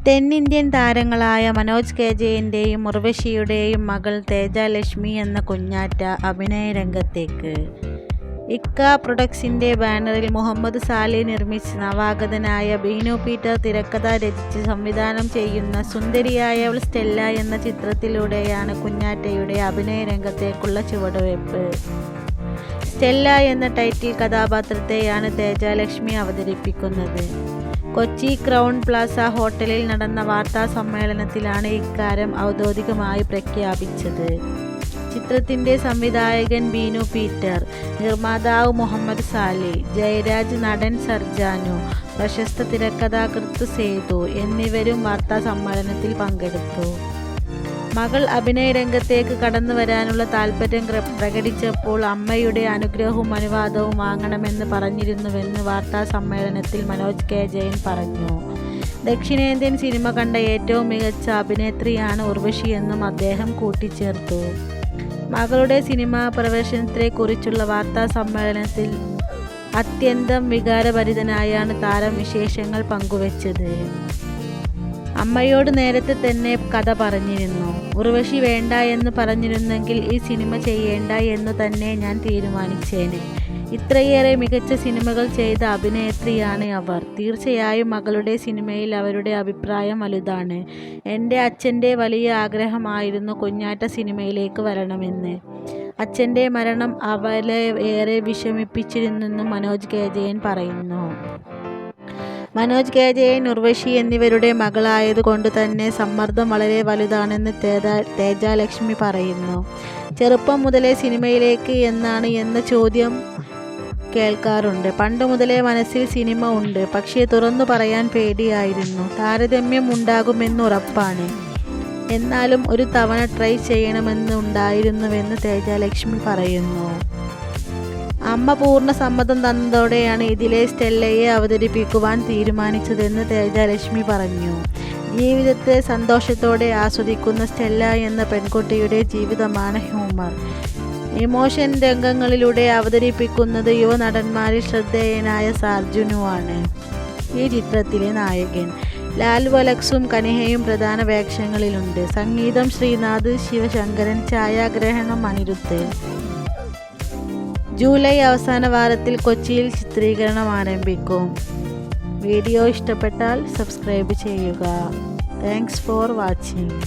തെന്നിന്ത്യൻ താരങ്ങളായ മനോജ് കെ ജയൻ്റെയും ഉർവശിയുടെയും മകൾ തേജലക്ഷ്മി എന്ന കുഞ്ഞാറ്റ അഭിനയ രംഗത്തേക്ക്. ഇക്ക പ്രൊഡക്ഷൻ്റെ ബാനറിൽ മുഹമ്മദ് സാലി നിർമ്മിച്ച് നവാഗതനായ ബീനു പീറ്റർ തിരക്കഥ രചിച്ച് സംവിധാനം ചെയ്യുന്ന സുന്ദരിയായവൾ സ്റ്റെല്ല എന്ന ചിത്രത്തിലൂടെയാണ് കുഞ്ഞാറ്റയുടെ അഭിനയ രംഗത്തേക്കുള്ള ചുവടുവയ്പ്. സ്റ്റെല്ല എന്ന ടൈറ്റിൽ കഥാപാത്രത്തെയാണ് തേജലക്ഷ്മി അവതരിപ്പിക്കുന്നത്. കൊച്ചി ക്രൗൺ പ്ലാസ ഹോട്ടലിൽ നടന്ന വാർത്താ സമ്മേളനത്തിലാണ് ഇക്കാര്യം ഔദ്യോഗികമായി പ്രഖ്യാപിച്ചത്. ചിത്രത്തിൻ്റെ സംവിധായകൻ ബീനു പീറ്റർ, നിർമ്മാതാവ് മുഹമ്മദ് സാലി, ജയരാജ്, നടൻ സർജാനു, പ്രശസ്ത തിരക്കഥാകൃത്ത് സേതു എന്നിവരും വാർത്താ സമ്മേളനത്തിൽ പങ്കെടുത്തു. മകൾ അഭിനയ രംഗത്തേക്ക് കടന്നു വരാനുള്ള താൽപ്പര്യം പ്രകടിച്ചപ്പോൾ അമ്മയുടെ അനുഗ്രഹവും അനുവാദവും വാങ്ങണമെന്ന് പറഞ്ഞിരുന്നുവെന്ന് വാർത്താ സമ്മേളനത്തിൽ മനോജ് കെ ജയൻ പറഞ്ഞു. ദക്ഷിണേന്ത്യൻ സിനിമ കണ്ട ഏറ്റവും മികച്ച അഭിനേത്രിയാണ് ഉർവശിയെന്നും അദ്ദേഹം കൂട്ടിച്ചേർത്തു. മകളുടെ സിനിമാ പ്രവേശനത്തെക്കുറിച്ചുള്ള വാർത്താ സമ്മേളനത്തിൽ അത്യന്തം വികാരഭരിതനായാണ് താരം വിശേഷങ്ങൾ പങ്കുവച്ചത്. അമ്മയോട് നേരത്തെ തന്നെ കഥ പറഞ്ഞിരുന്നു. ഉർവശി വേണ്ട എന്ന് പറഞ്ഞിരുന്നെങ്കിൽ ഈ സിനിമ ചെയ്യേണ്ട എന്ന് തന്നെ ഞാൻ തീരുമാനിച്ചേനെ. ഇത്രയേറെ മികച്ച സിനിമകൾ ചെയ്ത അഭിനേത്രിയാണ് അവർ. തീർച്ചയായും മകളുടെ സിനിമയിൽ അവരുടെ അഭിപ്രായം വലുതാണ്. എൻ്റെ അച്ഛൻ്റെ വലിയ ആഗ്രഹമായിരുന്നു കുഞ്ഞാറ്റ സിനിമയിലേക്ക് വരണമെന്ന്. അച്ഛൻ്റെ മരണം അവളെ ഏറെ വിഷമിപ്പിച്ചിരുന്നെന്നും മനോജ് കെ ജയൻ പറയുന്നു. മനോജ് കെ ജയൻ, ഉർവശി എന്നിവരുടെ മകളായതുകൊണ്ട് തന്നെ സമ്മർദ്ദം വളരെ വലുതാണെന്ന് തേജലക്ഷ്മി പറയുന്നു. ചെറുപ്പം മുതലേ സിനിമയിലേക്ക് എന്നാണ് എന്ന ചോദ്യം കേൾക്കാറുണ്ട്. പണ്ട് മുതലേ മനസ്സിൽ സിനിമ ഉണ്ട്, പക്ഷേ തുറന്നു പറയാൻ പേടിയായിരുന്നു. താരതമ്യം ഉണ്ടാകുമെന്ന് ഉറപ്പാണ്. എന്നാലും ഒരു തവണ ട്രൈ ചെയ്യണമെന്നുണ്ടായിരുന്നുവെന്ന് തേജലക്ഷ്മി പറയുന്നു. അമ്മ പൂർണ്ണ സമ്മതം തന്നതോടെയാണ് ഇതിലെ സ്റ്റെല്ലയെ അവതരിപ്പിക്കുവാൻ തീരുമാനിച്ചതെന്ന് തേജലക്ഷ്മി പറഞ്ഞു. ജീവിതത്തെ സന്തോഷത്തോടെ ആസ്വദിക്കുന്ന സ്റ്റെല്ല എന്ന പെൺകുട്ടിയുടെ ജീവിതമാണ് ഹ്യൂമർ. ഇമോഷൻ രംഗങ്ങളിലൂടെ അവതരിപ്പിക്കുന്നത് യുവനടന്മാരിൽ ശ്രദ്ധേയനായ സർജുനുവാണ് ഈ ചിത്രത്തിലെ നായകൻ. ലാൽ വലക്സും കനിഹയും പ്രധാന വേഷങ്ങളിലുണ്ട്. സംഗീതം ശ്രീനാഥ് ശിവശങ്കരൻ, ഛായാഗ്രഹണം അനിരുദ്ധ്. ജൂലൈ അവസാന വാരത്തിൽ കൊച്ചിയിൽ ചിത്രീകരണം ആരംഭിക്കും. വീഡിയോ ഇഷ്ടപ്പെട്ടാൽ സബ്സ്ക്രൈബ് ചെയ്യുക. Thanks for watching.